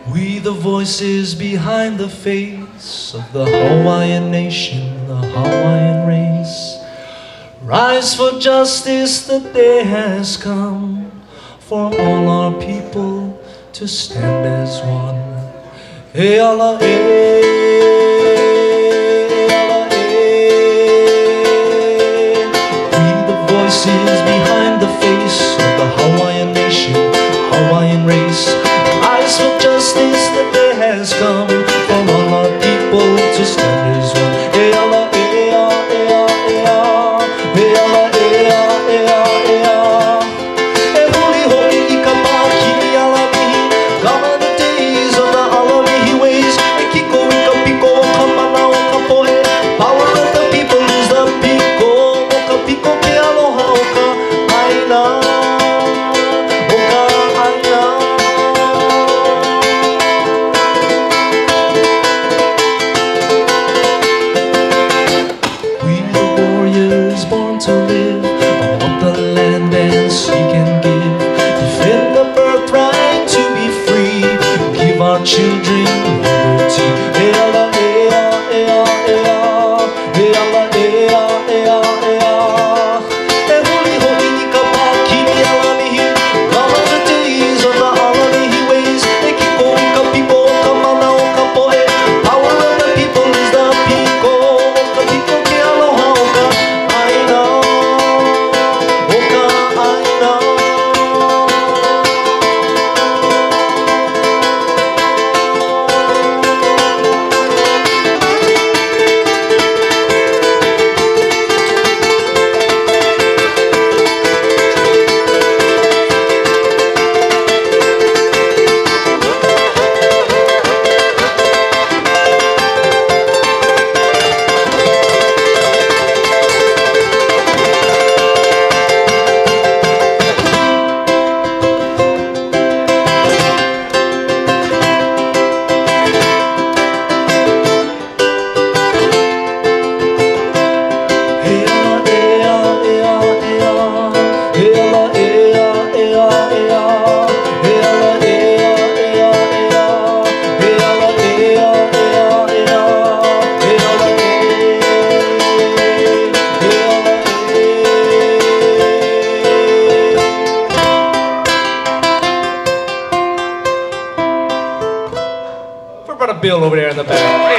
We the voices behind the face of the Hawaiian nation, the Hawaiian race. Rise for justice, the day has come for all our people to stand as one. Hey Allah, hey Allah, hey. We the voices behind the face of the Hawaiian nation, Hawaiian race. Rise for justice, the day has come for all our people to stand as one. Hey Allah, hey Allah, hey Allah, hey Allah, hey Allah, hey Allah, hey Allah. E huli hoi I ka pākini alamihi, gama the days of the alamihi ways. E kiko I ka piko o ka mana o ka poe. Power of the people is the piko o ka piko ke aloha o ka aina, o ka aina. Born to live on what the land and sea can give. Defend the birthright to be free. Give our children liberty. Hey Allah, hey Allah, hey Allah, hey Allah. Hey Allah, hey Allah, hey Allah, hey Allah. E huli hoi I ka pākini alamihi, gama the days of the alamihi ways. E kiko I ka pipo o ka mana o ka poe. Power of the people is the piko o ka piko ke aloha o ka aina, o ka aina. For Brother Bill over there in the back.